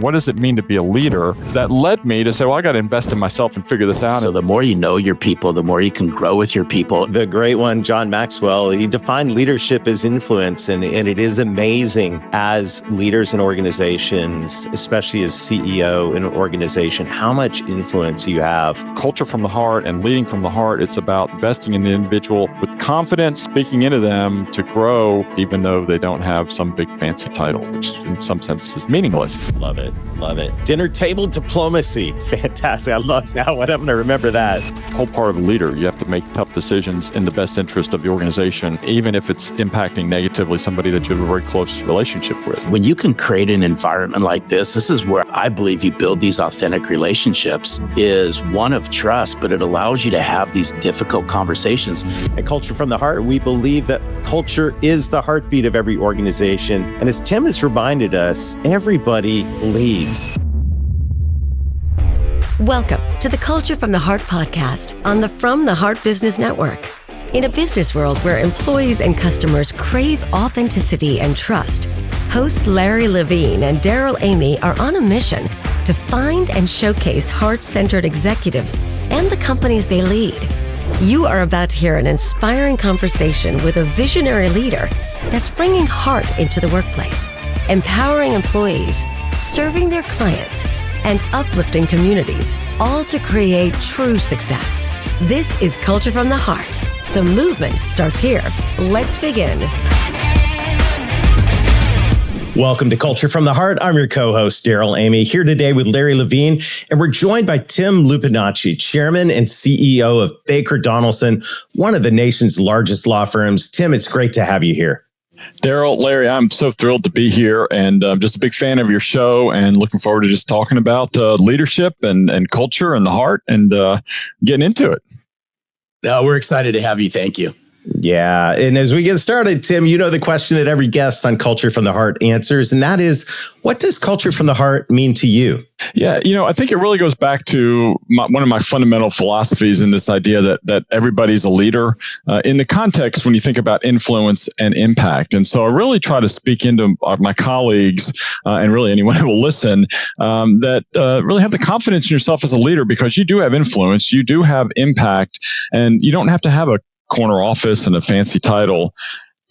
what does it mean to be a leader? That led me to say, well, I got to invest in myself and figure this out. So the more you know your people, the more you can grow with your people. The great one, John Maxwell, he defined leadership as influence. And it is amazing as leaders in organizations, especially as CEO in an organization, how much influence you have. Culture from the heart and leading from the heart, it's about investing in the individual with confidence, speaking into them to grow, even though they don't have some big fancy title, which in some sense is meaningless. Love it. Love it. Dinner table diplomacy. Fantastic. I love that one. I'm going to remember that. Whole part of the leader, you have to make tough decisions in the best interest of the organization, even if it's impacting negatively somebody that you have a very close relationship with. When you can create an environment like this is where I believe you build these authentic relationships, is one of trust, but it allows you to have these difficult conversations. At Culture from the Heart, we believe that culture is the heartbeat of every organization. And as Tim has reminded us, everybody leads. Welcome to the Culture from the Heart podcast on the From the Heart Business Network. In a business world where employees and customers crave authenticity and trust, hosts Larry Levine and Darrell Amy are on a mission to find and showcase heart-centered executives and the companies they lead. You are about to hear an inspiring conversation with a visionary leader that's bringing heart into the workplace, empowering employees, serving their clients, and uplifting communities, all to create true success. This is Culture from the Heart. The movement starts here. Let's begin. Welcome to Culture from the Heart. I'm your co-host, Darrell Amy, here today with Larry Levine, and we're joined by Tim Lupinacci, Chairman and CEO of Baker Donelson, one of the nation's largest law firms. Tim, it's great to have you here. Darrell, Larry, I'm so thrilled to be here, and I'm just a big fan of your show and looking forward to just talking about leadership and culture and the heart and getting into it. We're excited to have you. Thank you. Yeah. And as we get started, Tim, you know the question that every guest on Culture from the Heart answers, and that is, what does Culture from the Heart mean to you? Yeah, I think it really goes back to one of my fundamental philosophies in this idea that everybody's a leader in the context when you think about influence and impact. And so I really try to speak into my colleagues and really anyone who will listen that really have the confidence in yourself as a leader, because you do have influence, you do have impact, and you don't have to have a corner office and a fancy title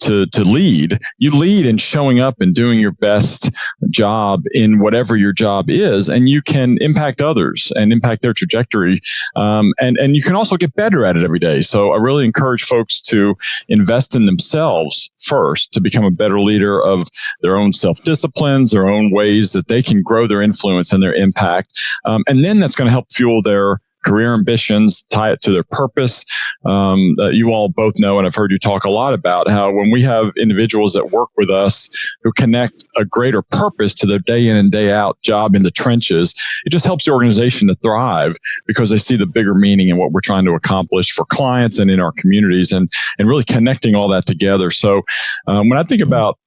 to lead. You lead in showing up and doing your best job in whatever your job is, and you can impact others and impact their trajectory. And you can also get better at it every day. So I really encourage folks to invest in themselves first to become a better leader of their own self-disciplines, their own ways that they can grow their influence and their impact. And then that's going to help fuel their career ambitions, tie it to their purpose. You all both know, and I've heard you talk a lot about how when we have individuals that work with us who connect a greater purpose to their day in and day out job in the trenches, it just helps the organization to thrive because they see the bigger meaning in what we're trying to accomplish for clients and in our communities, and really connecting all that together. So when I think about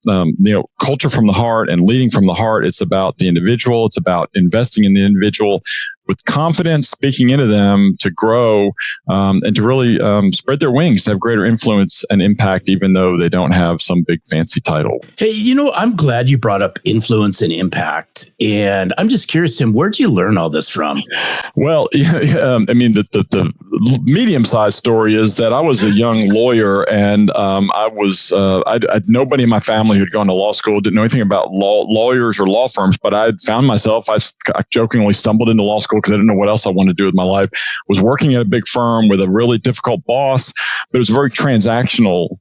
culture from the heart and leading from the heart, it's about the individual. It's about investing in the individual with confidence, speaking into them to grow and to really spread their wings, to have greater influence and impact, even though they don't have some big fancy title. Hey, I'm glad you brought up influence and impact. And I'm just curious, Tim, where'd you learn all this from? Well, the medium-sized story is that I was a young lawyer, and I nobody in my family who'd gone to law school, didn't know anything about lawyers or law firms, but I found myself, I jokingly stumbled into law school because I didn't know what else I wanted to do with my life. Was working at a big firm with a really difficult boss, but it was a very transactional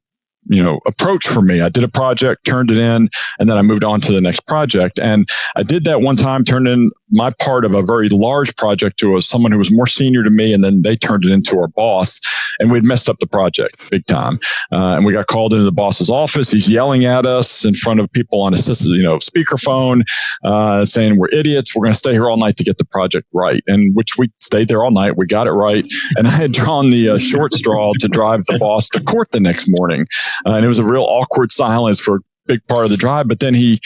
approach for me. I did a project, turned it in, and then I moved on to the next project. And I did that one time, turned in my part of a very large project to someone who was more senior to me, and then they turned it into our boss, and we'd messed up the project big time. And we got called into the boss's office. He's yelling at us in front of people on a speakerphone, saying we're idiots. We're going to stay here all night to get the project right. And which we stayed there all night. We got it right. And I had drawn the short straw to drive the boss to court the next morning. And it was a real awkward silence for big part of the drive. But then he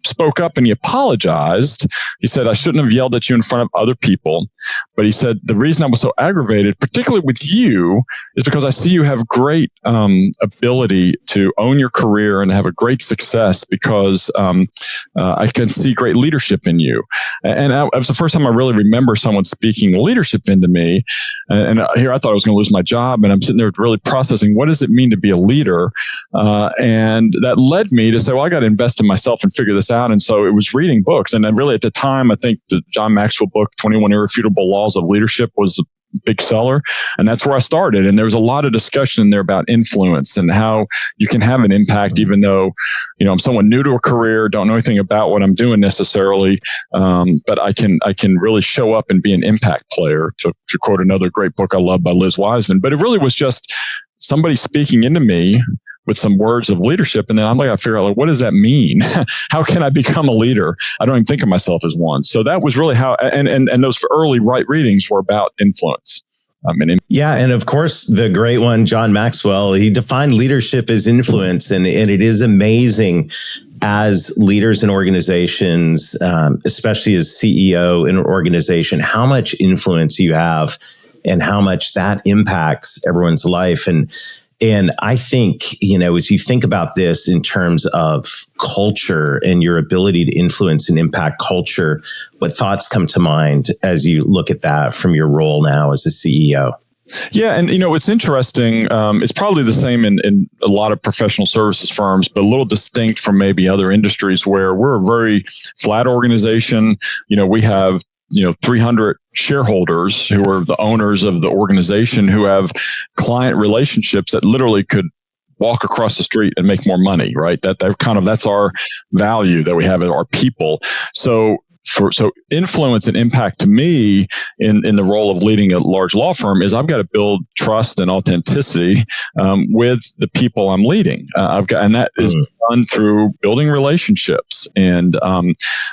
spoke up and he apologized. He said, I shouldn't have yelled at you in front of other people. But he said, the reason I was so aggravated, particularly with you, is because I see you have great ability to own your career and have a great success because I can see great leadership in you. And that was the first time I really remember someone speaking leadership into me. And here I thought I was going to lose my job. And I'm sitting there really processing, what does it mean to be a leader? And that led me to say, well, I got to invest in myself and figure this out. And so it was reading books. And then really at the time, I think the John Maxwell book, 21 Irrefutable Laws of Leadership, was a big seller. And that's where I started. And there was a lot of discussion in there about influence and how you can have an impact, even though, I'm someone new to a career, don't know anything about what I'm doing necessarily. But I can really show up and be an impact player, to quote another great book I love by Liz Wiseman. But it really was just somebody speaking into me with some words of leadership. And then I'm like, I figure out, like, what does that mean? How can I become a leader? I don't even think of myself as one. So that was really how, and those early right readings were about influence. And of course, the great one, John Maxwell, he defined leadership as influence. And it is amazing as leaders in organizations, especially as CEO in an organization, how much influence you have and how much that impacts everyone's life. And I think, as you think about this in terms of culture and your ability to influence and impact culture, what thoughts come to mind as you look at that from your role now as a CEO? Yeah. And, it's interesting. It's probably the same in a lot of professional services firms, but a little distinct from maybe other industries where we're a very flat organization. We have 300 shareholders who are the owners of the organization who have client relationships that literally could walk across the street and make more money, right? That's our value that we have in our people. So influence and impact to me in the role of leading a large law firm is I've got to build trust and authenticity with the people I'm leading. And that is done through building relationships and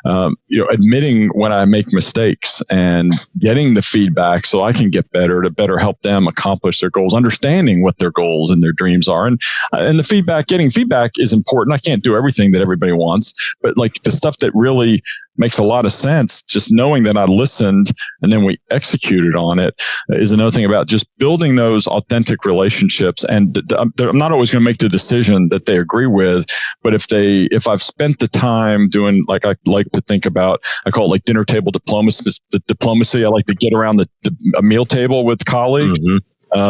admitting when I make mistakes and getting the feedback so I can get better to better help them accomplish their goals, understanding what their goals and their dreams are. And the getting feedback is important. I can't do everything that everybody wants, but like the stuff that really makes a lot of sense, just knowing that I listened and then we executed on it is another thing about just building those authentic relationships. And I'm not always going to make the decision that they agree with, but if I've spent the time doing, like I like to think about, I call it like dinner table diplomacy. I like to get around a meal table with colleagues. Mm-hmm.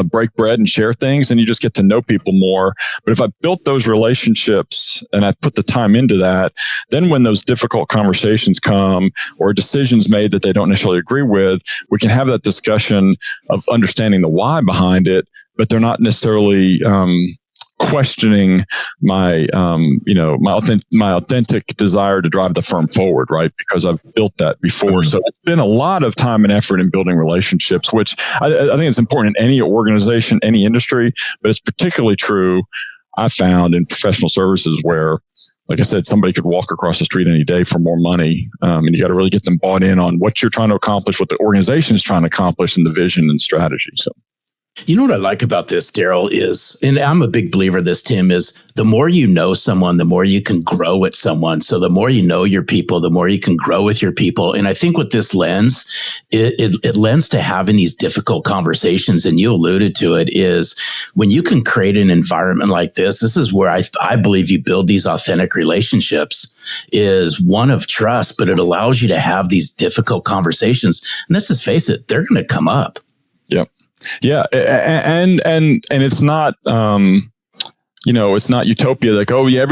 Break bread and share things, and you just get to know people more. But if I built those relationships and I put the time into that, then when those difficult conversations come or decisions made that they don't necessarily agree with, we can have that discussion of understanding the why behind it, but they're not necessarily questioning my authentic desire to drive the firm forward, right? Because I've built that before. Mm-hmm. So it's been a lot of time and effort in building relationships, which I think it's important in any organization, any industry, but it's particularly true, I found, in professional services where, like I said, somebody could walk across the street any day for more money. And you got to really get them bought in on what you're trying to accomplish, what the organization is trying to accomplish, and the vision and strategy. So. You know what I like about this, Darrell, is, and I'm a big believer of this, Tim, is the more you know someone, the more you can grow with someone. So the more you know your people, the more you can grow with your people. And I think with this lens, it lends to having these difficult conversations. And you alluded to it, is when you can create an environment like this is where I believe you build these authentic relationships, is one of trust, but it allows you to have these difficult conversations. And let's just face it, they're going to come up. Yep. Yeah. And it's not, it's not utopia. Like, oh yeah,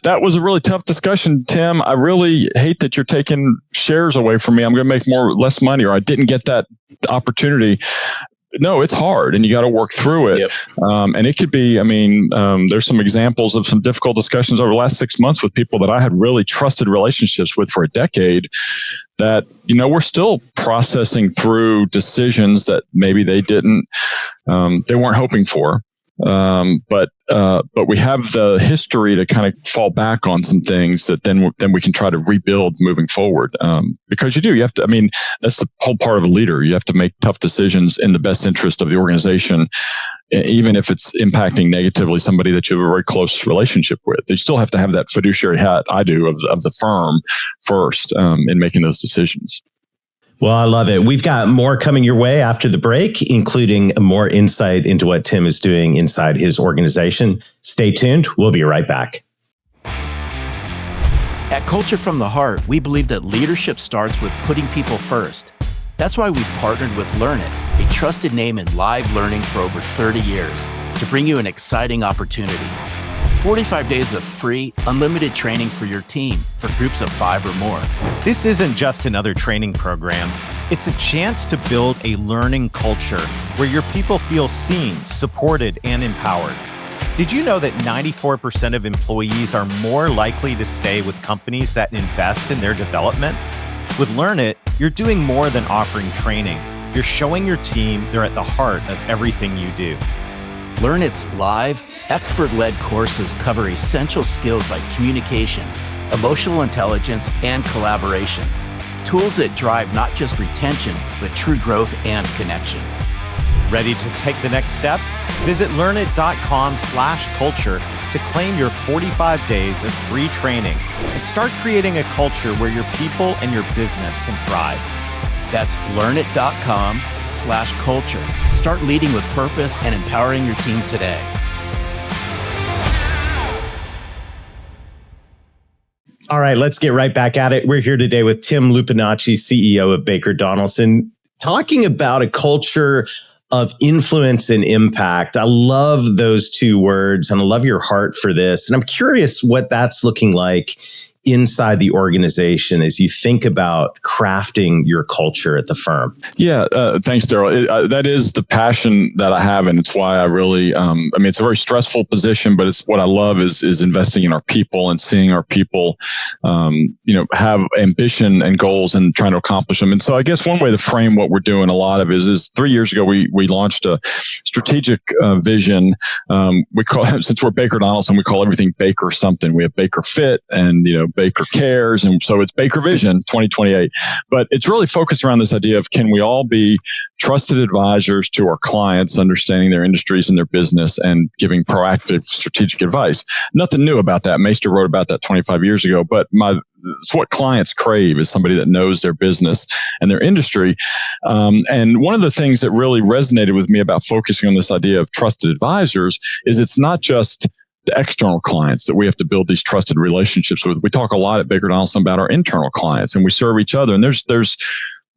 that was a really tough discussion, Tim. I really hate that you're taking shares away from me. I'm going to make less money, or I didn't get that opportunity. No, it's hard and you got to work through it. Yep. And it could be, there's some examples of some difficult discussions over the last 6 months with people that I had really trusted relationships with for a decade that, we're still processing through decisions that maybe they weren't hoping for. But we have the history to kind of fall back on some things that then we can try to rebuild moving forward. Because you have to. I mean, that's the whole part of a leader. You have to make tough decisions in the best interest of the organization, even if it's impacting negatively somebody that you have a very close relationship with. You still have to have that fiduciary hat, I do, of the firm first in making those decisions. Well, I love it. We've got more coming your way after the break, including more insight into what Tim is doing inside his organization. Stay tuned. We'll be right back. At Culture from the Heart, we believe that leadership starts with putting people first. That's why we've partnered with Learn It, a trusted name in live learning for over 30 years, to bring you an exciting opportunity. 45 days of free, unlimited training for your team for groups of 5 or more. This isn't just another training program. It's a chance to build a learning culture where your people feel seen, supported, and empowered. Did you know that 94% of employees are more likely to stay with companies that invest in their development? With Learn It, you're doing more than offering training. You're showing your team they're at the heart of everything you do. Learn It's live, expert-led courses cover essential skills like communication, emotional intelligence, and collaboration. Tools that drive not just retention, but true growth and connection. Ready to take the next step? Visit learnit.com/culture to claim your 45 days of free training and start creating a culture where your people and your business can thrive. That's learnit.com/culture. Start leading with purpose and empowering your team today. All right, let's get right back at it. We're here today with Tim Lupinacci, CEO of Baker Donelson, talking about a culture of influence and impact. I love those two words, and I love your heart for this. And I'm curious what that's looking like inside the organization as you think about crafting your culture at the firm. Yeah, thanks, Darrell. That is the passion that I have, and it's why I really, it's a very stressful position, but it's what I love is investing in our people and seeing our people, have ambition and goals and trying to accomplish them. And so I guess one way to frame what we're doing a lot of is 3 years ago, we launched a strategic vision. We call since we're Baker Donelson, we call everything Baker something. We have Baker Fit and, Baker Cares. And so it's Baker Vision 2028. But it's really focused around this idea of, can we all be trusted advisors to our clients, understanding their industries and their business and giving proactive strategic advice? Nothing new about that. Meister wrote about that 25 years ago, but it's what clients crave is somebody that knows their business and their industry. And one of the things that really resonated with me about focusing on this idea of trusted advisors is it's not just the external clients that we have to build these trusted relationships with. We talk a lot at Baker Donelson about our internal clients, and we serve each other. And there's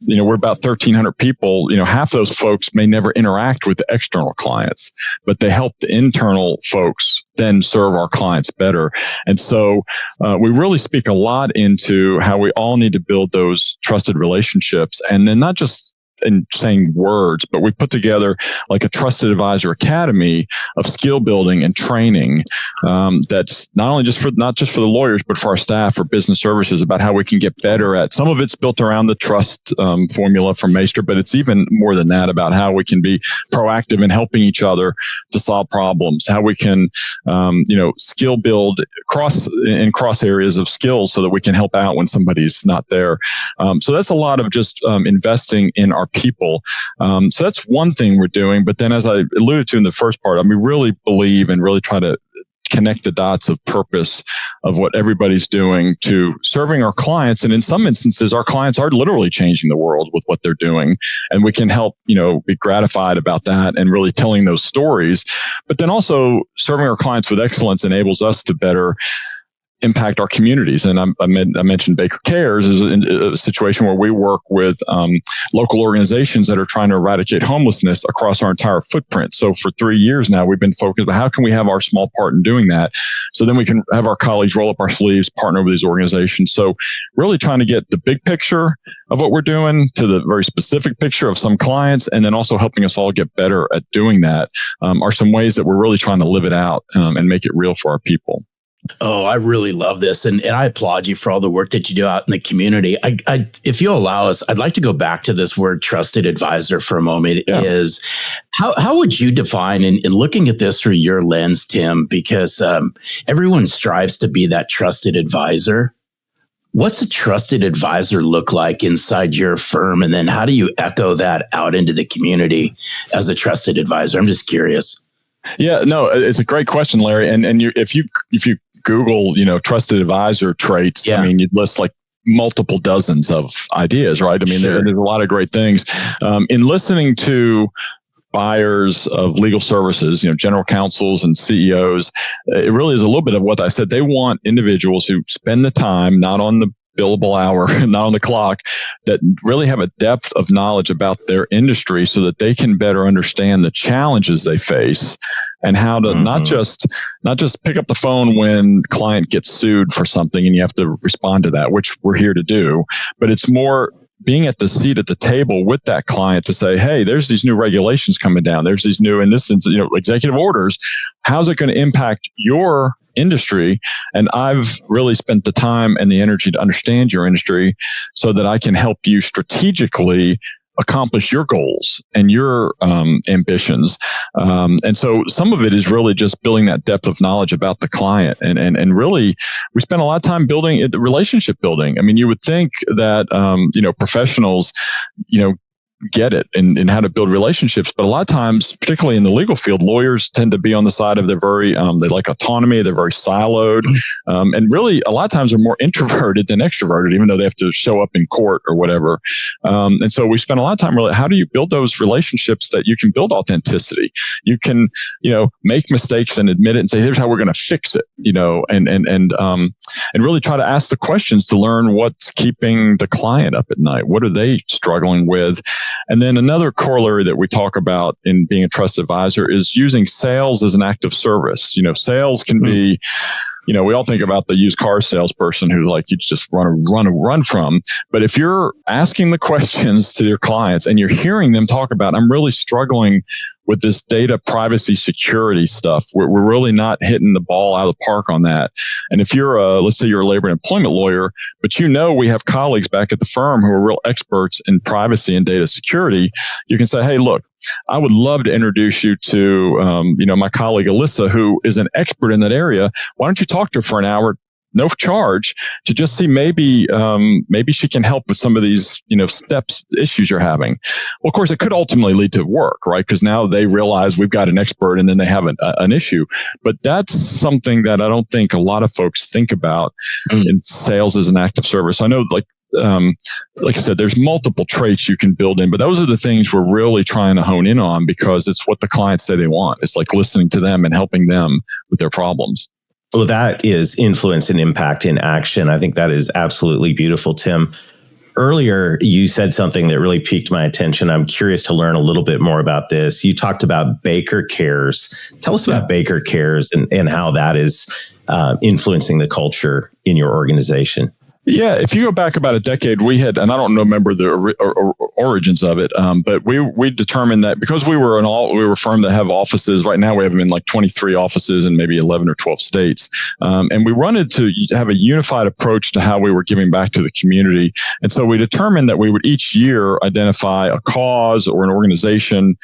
we're about 1,300 people. Half those folks may never interact with the external clients, but they help the internal folks then serve our clients better. And so we really speak a lot into how we all need to build those trusted relationships, and then not just in saying words, but we put together like a trusted advisor academy of skill building and training that's not just for the lawyers, but for our staff, for business services, about how we can get better at. Some of it's built around the trust formula from Meister, but it's even more than that, about how we can be proactive in helping each other to solve problems, how we can skill build cross areas of skills so that we can help out when somebody's not there. So that's a lot of just investing in our people. So that's one thing we're doing. But then, as I alluded to in the first part, we really believe and really try to connect the dots of purpose of what everybody's doing to serving our clients. And in some instances, our clients are literally changing the world with what they're doing. And we can help, be gratified about that and really telling those stories. But then also serving our clients with excellence enables us to better impact our communities. And I mentioned Baker Cares is a situation where we work with local organizations that are trying to eradicate homelessness across our entire footprint. So for 3 years now, we've been focused on how can we have our small part in doing that, so then we can have our colleagues roll up our sleeves, partner with these organizations. So really trying to get the big picture of what we're doing to the very specific picture of some clients, and then also helping us all get better at doing that are some ways that we're really trying to live it out and make it real for our people. Oh, I really love this. And I applaud you for all the work that you do out in the community. If you'll allow us, I'd like to go back to this word trusted advisor for a moment. Yeah. Is how would you define, in looking at this through your lens, Tim, because everyone strives to be that trusted advisor. What's a trusted advisor look like inside your firm? And then how do you echo that out into the community as a trusted advisor? I'm just curious. Yeah, no, it's a great question, Larry. And if you Google, trusted advisor traits, I mean, you'd list like multiple dozens of ideas, right? I mean, there's a lot of great things. In listening to buyers of legal services, general counsels and CEOs, it really is a little bit of what I said. They want individuals who spend the time, not on the billable hour, not on the clock, that really have a depth of knowledge about their industry so that they can better understand the challenges they face and how to not just pick up the phone when client gets sued for something and you have to respond to that, which we're here to do, but it's more being at the seat at the table with that client to say, hey, there's these new regulations coming down. There's these new, in this instance, executive orders. How's it going to impact your industry? And I've really spent the time and the energy to understand your industry so that I can help you strategically accomplish your goals and your ambitions. And so some of it is really just building that depth of knowledge about the client. And really, we spend a lot of time building relationship building. I mean, you would think that, professionals, get it and how to build relationships. But a lot of times, particularly in the legal field, lawyers tend to be on the side of they're very, they like autonomy, they're very siloed. And really, a lot of times they're more introverted than extroverted, even though they have to show up in court or whatever. And so we spend a lot of time really, how do you build those relationships that you can build authenticity? You can, make mistakes and admit it and say, here's how we're going to fix it, and really try to ask the questions to learn what's keeping the client up at night. What are they struggling with? And then another corollary that we talk about in being a trusted advisor is using sales as an act of service. Sales can be, we all think about the used car salesperson who's like, you just run from. But if you're asking the questions to your clients and you're hearing them talk about, I'm really struggling with this data privacy security stuff, we're really not hitting the ball out of the park on that. And if you're let's say you're a labor and employment lawyer, but we have colleagues back at the firm who are real experts in privacy and data security, you can say, hey, look, I would love to introduce you to, my colleague Alyssa, who is an expert in that area. Why don't you talk to her for an hour, no charge, to just see maybe she can help with some of these, issues you're having. Well, of course, it could ultimately lead to work, right? Because now they realize we've got an expert, and then they have an issue. But that's something that I don't think a lot of folks think about in sales as an act of service. I know, like I said, there's multiple traits you can build in, but those are the things we're really trying to hone in on because it's what the clients say they want. It's like listening to them and helping them with their problems. Well, that is influence and impact in action. I think that is absolutely beautiful, Tim. Earlier, you said something that really piqued my attention. I'm curious to learn a little bit more about this. You talked about Baker Cares. Tell us about Baker Cares and how that is influencing the culture in your organization. Yeah, if you go back about a decade, we had, and I don't remember the origins of it, but we determined that because we were a firm that have offices. Right now, we have them in like 23 offices in maybe 11 or 12 states, and we wanted to have a unified approach to how we were giving back to the community. And so we determined that we would each year identify a cause or an organization.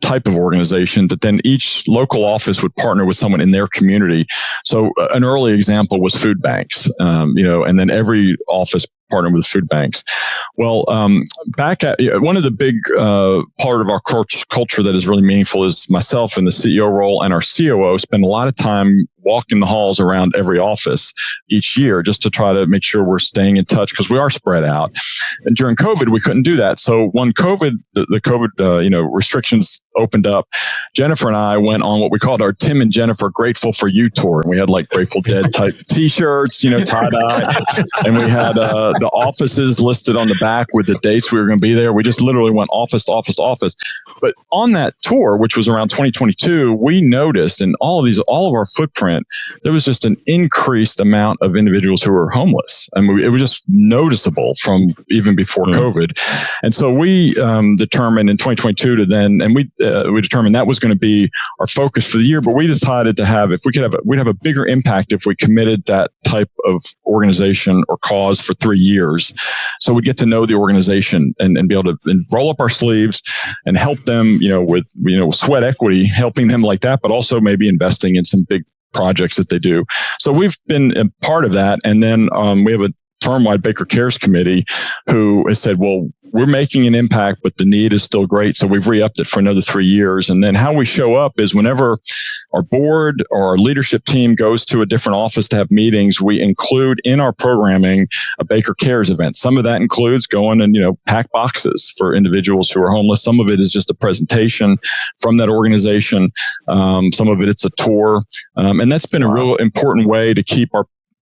Type of organization that then each local office would partner with someone in their community. So an early example was food banks, and then every office partnered with food banks. Well, back at one of the big part of our culture that is really meaningful is myself in the CEO role and our COO spend a lot of time walking the halls around every office each year just to try to make sure we're staying in touch because we are spread out. And during COVID, we couldn't do that. So when the COVID restrictions opened up, Jennifer and I went on what we called our Tim and Jennifer Grateful for You tour. And we had like Grateful Dead type t-shirts, tie-dye. And we had the offices listed on the back with the dates we were going to be there. We just literally went office to office to office. But on that tour, which was around 2022, we noticed in all of our footprint, there was just an increased amount of individuals who were homeless. I mean, it was just noticeable from even before COVID. And so we determined in 2022 we determined that was going to be our focus for the year. But we decided to have, we'd have a bigger impact if we committed that type of organization or cause for 3 years. So we'd get to know the organization and be able to roll up our sleeves and help them, with sweat equity, helping them like that, but also maybe investing in some big projects that they do. So we've been a part of that. And then we have a firm-wide Baker Cares committee who has said, well, we're making an impact, but the need is still great. So we've re-upped it for another 3 years. And then how we show up is whenever our board or our leadership team goes to a different office to have meetings, we include in our programming a Baker Cares event. Some of that includes going and, pack boxes for individuals who are homeless. Some of it is just a presentation from that organization. Some of it's a tour. And that's been a real important way to keep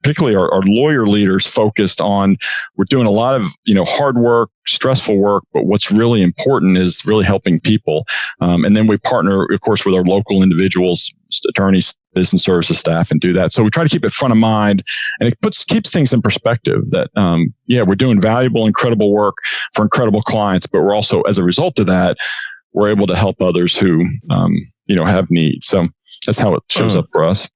particularly our lawyer leaders focused on, we're doing a lot of, hard work, stressful work, but what's really important is really helping people. And then we partner, of course, with our local individuals, attorneys, business services staff, and do that. So we try to keep it front of mind, and it keeps things in perspective that, we're doing valuable, incredible work for incredible clients, but we're also, as a result of that, we're able to help others who, have needs. So that's how it shows up for us.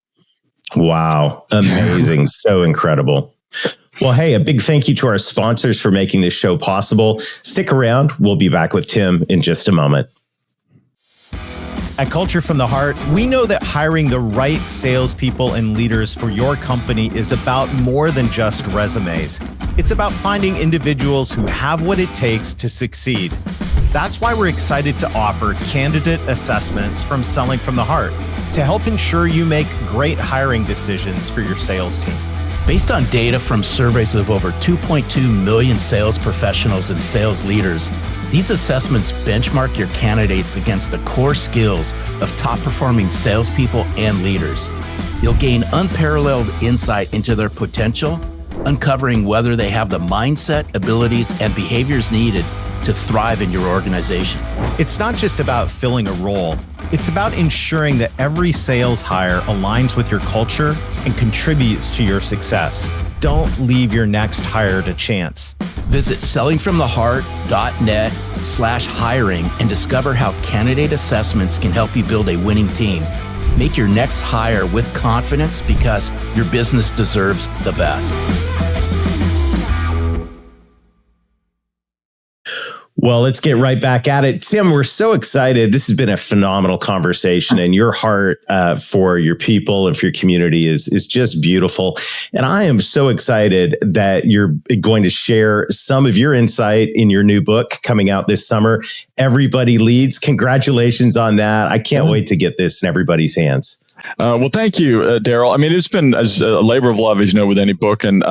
Wow. Amazing. So incredible. Well, hey, a big thank you to our sponsors for making this show possible. Stick around. We'll be back with Tim in just a moment. At Culture from the Heart, we know that hiring the right salespeople and leaders for your company is about more than just resumes. It's about finding individuals who have what it takes to succeed. That's why we're excited to offer candidate assessments from Selling from the Heart to help ensure you make great hiring decisions for your sales team. Based on data from surveys of over 2.2 million sales professionals and sales leaders, these assessments benchmark your candidates against the core skills of top-performing salespeople and leaders. You'll gain unparalleled insight into their potential, uncovering whether they have the mindset, abilities, and behaviors needed to thrive in your organization. It's not just about filling a role. It's about ensuring that every sales hire aligns with your culture and contributes to your success. Don't leave your next hire to chance. Visit sellingfromtheheart.net/hiring and discover how candidate assessments can help you build a winning team. Make your next hire with confidence because your business deserves the best. Well, let's get right back at it. Tim, we're so excited. This has been a phenomenal conversation, and your heart for your people and for your community is just beautiful. And I am so excited that you're going to share some of your insight in your new book coming out this summer, Everybody Leads. Congratulations on that. I can't wait to get this in everybody's hands. Well, thank you, Darrell. I mean, it's been as a labor of love, as you know, with any book. And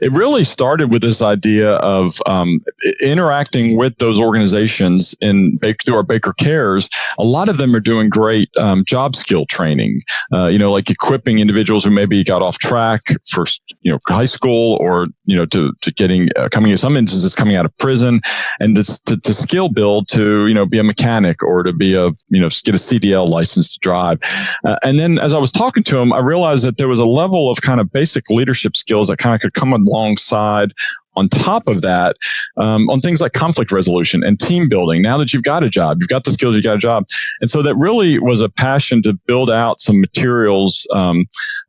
it really started with this idea of interacting with those organizations through our Baker Cares. A lot of them are doing great job skill training, like equipping individuals who maybe got off track for, high school or, to getting, coming in some instances, coming out of prison, and to skill build to, be a mechanic or to be get a CDL license to drive. And then as I was talking to him, I realized that there was a level of kind of basic leadership skills that kind of could come alongside on top of that, on things like conflict resolution and team building. Now that you've got a job, you've got the skills, you've got a job. And so that really was a passion to build out some materials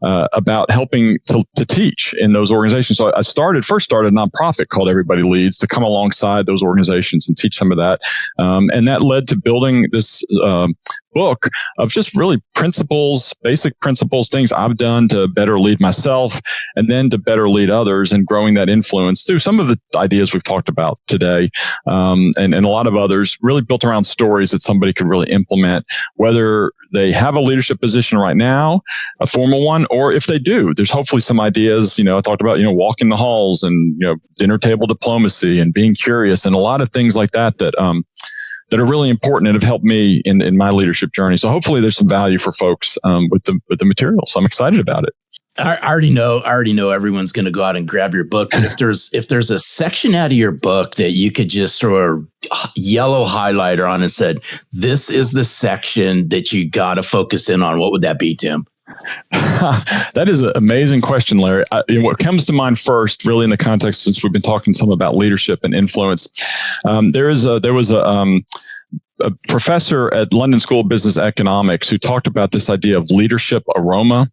about helping to teach in those organizations. So I first started a nonprofit called Everybody Leads to come alongside those organizations and teach some of that. And that led to building this book of just really principles, basic principles, things I've done to better lead myself and then to better lead others, and growing that influence through some of the ideas we've talked about today, and a lot of others really built around stories that somebody could really implement, whether they have a leadership position right now, a formal one, or if they do, there's hopefully some ideas, I talked about, walking the halls and, dinner table diplomacy and being curious and a lot of things like that that are really important and have helped me in my leadership journey. So hopefully there's some value for folks with the material. So I'm excited about it. I already know everyone's going to go out and grab your book. But if there's a section out of your book that you could just throw a yellow highlighter on and said, this is the section that you got to focus in on, what would that be, Tim? That is an amazing question, Larry. What comes to mind first, really in the context, since we've been talking some about leadership and influence, there was a professor at London School of Business Economics who talked about this idea of leadership aroma,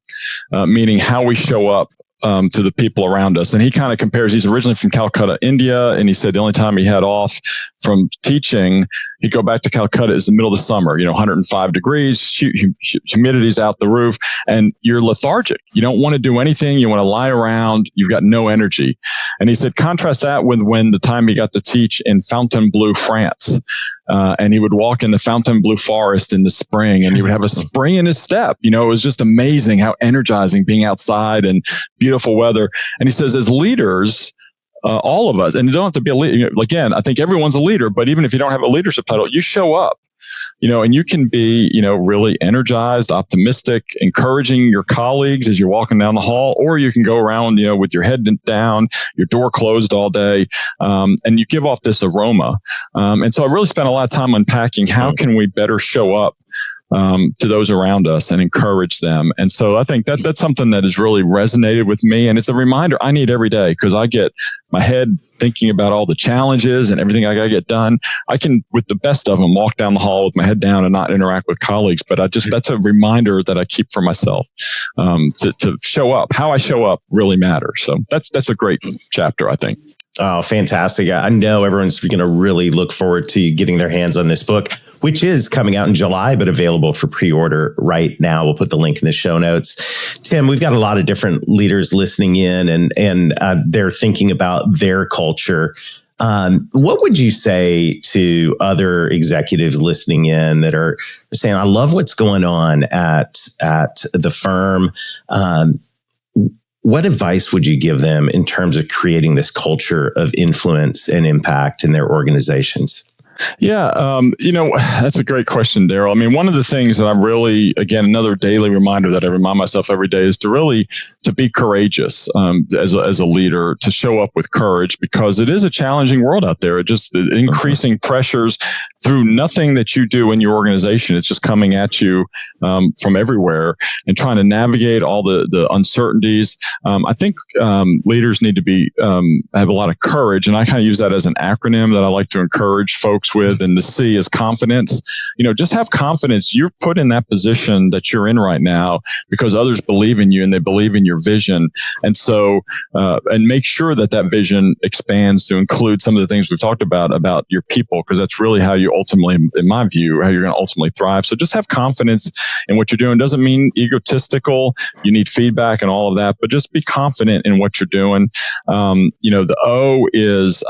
meaning how we show up to the people around us. And he kind of compares, he's originally from Calcutta, India, and he said the only time he had off from teaching, he'd go back to Calcutta is the middle of the summer, 105 degrees, humidity's out the roof, and you're lethargic. You don't want to do anything. You want to lie around. You've got no energy. And he said, contrast that with when the time he got to teach in Fontainebleau, France. And he would walk in the Fontainebleau forest in the spring, and he would have a spring in his step. It was just amazing how energizing being outside and beautiful weather. And he says, as leaders, all of us, and you don't have to be a leader. Again, I think everyone's a leader, but even if you don't have a leadership title, you show up. And you can be, really energized, optimistic, encouraging your colleagues as you're walking down the hall, or you can go around, with your head down, your door closed all day, and you give off this aroma. And so I really spent a lot of time unpacking how can we better show up to those around us and encourage them. And so I think that's something that has really resonated with me. And it's a reminder I need every day, because I get my head thinking about all the challenges and everything I got to get done. I can, with the best of them, walk down the hall with my head down and not interact with colleagues. But that's a reminder that I keep for myself to show up. How I show up really matters. So that's a great chapter, I think. Oh, fantastic. I know everyone's going to really look forward to getting their hands on this book, which is coming out in July, but available for pre-order right now. We'll put the link in the show notes. Tim, we've got a lot of different leaders listening in, and they're thinking about their culture. What would you say to other executives listening in that are saying, I love what's going on at the firm? What advice would you give them in terms of creating this culture of influence and impact in their organizations? Yeah, that's a great question, Darrell. I mean, one of the things that I'm really, again, another daily reminder that I remind myself every day is to be courageous as a leader, to show up with courage, because it is a challenging world out there. Increasing pressures through nothing that you do in your organization. It's just coming at you from everywhere, and trying to navigate all the uncertainties. I think leaders need to have a lot of courage, and I kind of use that as an acronym that I like to encourage folks with, and the C is confidence. Just have confidence. You're put in that position that you're in right now because others believe in you and they believe in your vision. And so, and make sure that vision expands to include some of the things we've talked about your people, because that's really how you ultimately, in my view, how you're going to ultimately thrive. So just have confidence in what you're doing. Doesn't mean egotistical. You need feedback and all of that, but just be confident in what you're doing. The O is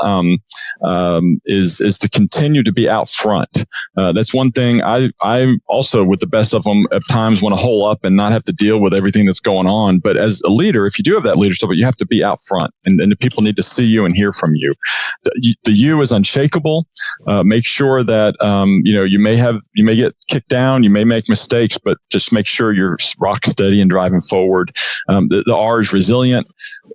to continue to be out front. That's one thing. I also, with the best of them, at times want to hole up and not have to deal with everything that's going on. But as a leader, if you do have that leadership, you have to be out front, and the people need to see you and hear from you. The U is unshakable. Make sure that you may get kicked down, you may make mistakes, but just make sure you're rock steady and driving forward. The R is resilient.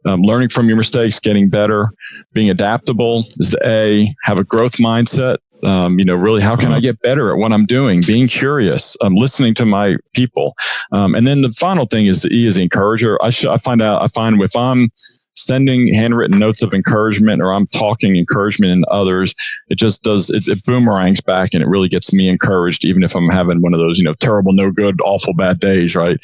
Learning from your mistakes, getting better. Being adaptable is the A. Have a growth mindset. Really, how can I get better at what I'm doing? Being curious, listening to my people. And then the final thing is the E is the encourager. I find if I'm sending handwritten notes of encouragement, or I'm talking encouragement in others, it just does, it boomerangs back, and it really gets me encouraged, even if I'm having one of those, terrible, no good, awful, bad days. Right.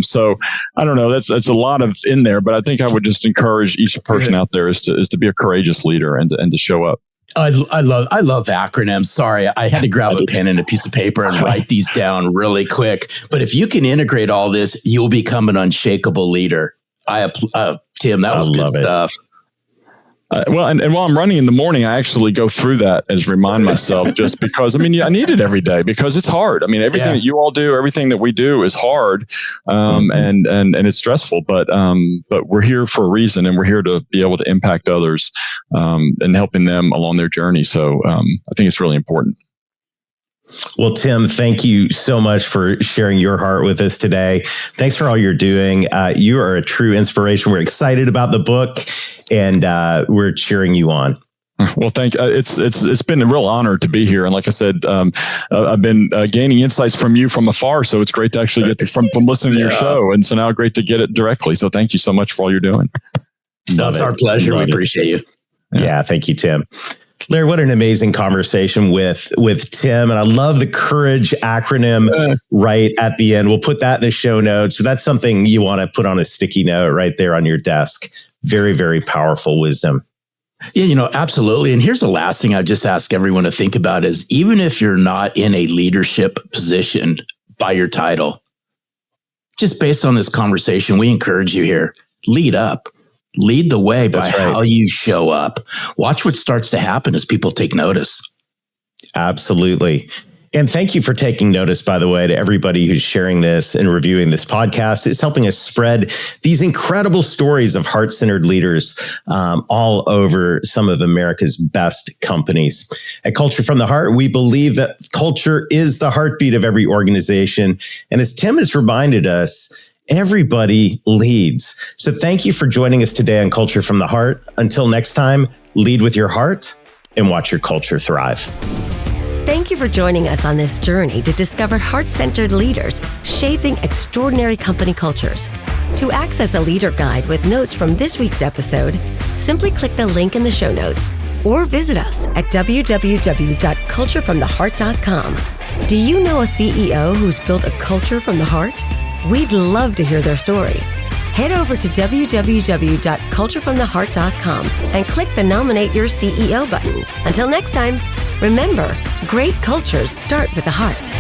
So I don't know, that's a lot of in there, but I think I would just encourage each person out there is to be a courageous leader and to show up. I love acronyms. Sorry, I had to grab a pen and a piece of paper and write these down really quick. But if you can integrate all this, you'll become an unshakable leader. Tim, that was good stuff. Well, and while I'm running in the morning, I actually go through that as remind myself, just because, I need it every day because it's hard. Everything that you all do, everything that we do is hard, and it's stressful, but we're here for a reason, and we're here to be able to impact others, and helping them along their journey. So, I think it's really important. Well, Tim, thank you so much for sharing your heart with us today. Thanks for all you're doing. You are a true inspiration. We're excited about the book, and we're cheering you on. Well, it's been a real honor to be here, and like I said, I've been gaining insights from you from afar. So it's great to actually get from listening to your show, and so now great to get it directly. So thank you so much for all you're doing. It's our pleasure. We appreciate you. Yeah, thank you, Tim. Larry, what an amazing conversation with Tim. And I love the courage acronym right at the end. We'll put that in the show notes. So that's something you want to put on a sticky note right there on your desk. Very, very powerful wisdom. Yeah, absolutely. And here's the last thing I just ask everyone to think about is even if you're not in a leadership position by your title, just based on this conversation, we encourage you here, lead up. Lead the way by how you show up. Watch what starts to happen as people take notice. Absolutely. And thank you for taking notice, by the way, to everybody who's sharing this and reviewing this podcast. It's helping us spread these incredible stories of heart-centered leaders all over some of America's best companies. At Culture from the Heart, we believe that culture is the heartbeat of every organization. And as Tim has reminded us, everybody leads. So thank you for joining us today on Culture from the Heart. Until next time, lead with your heart and watch your culture thrive. Thank you for joining us on this journey to discover heart-centered leaders shaping extraordinary company cultures. To access a leader guide with notes from this week's episode, simply click the link in the show notes or visit us at www.culturefromtheheart.com. Do you know a CEO who's built a culture from the heart? We'd love to hear their story. Head over to www.culturefromtheheart.com and click the Nominate Your CEO button. Until next time, remember, great cultures start with the heart.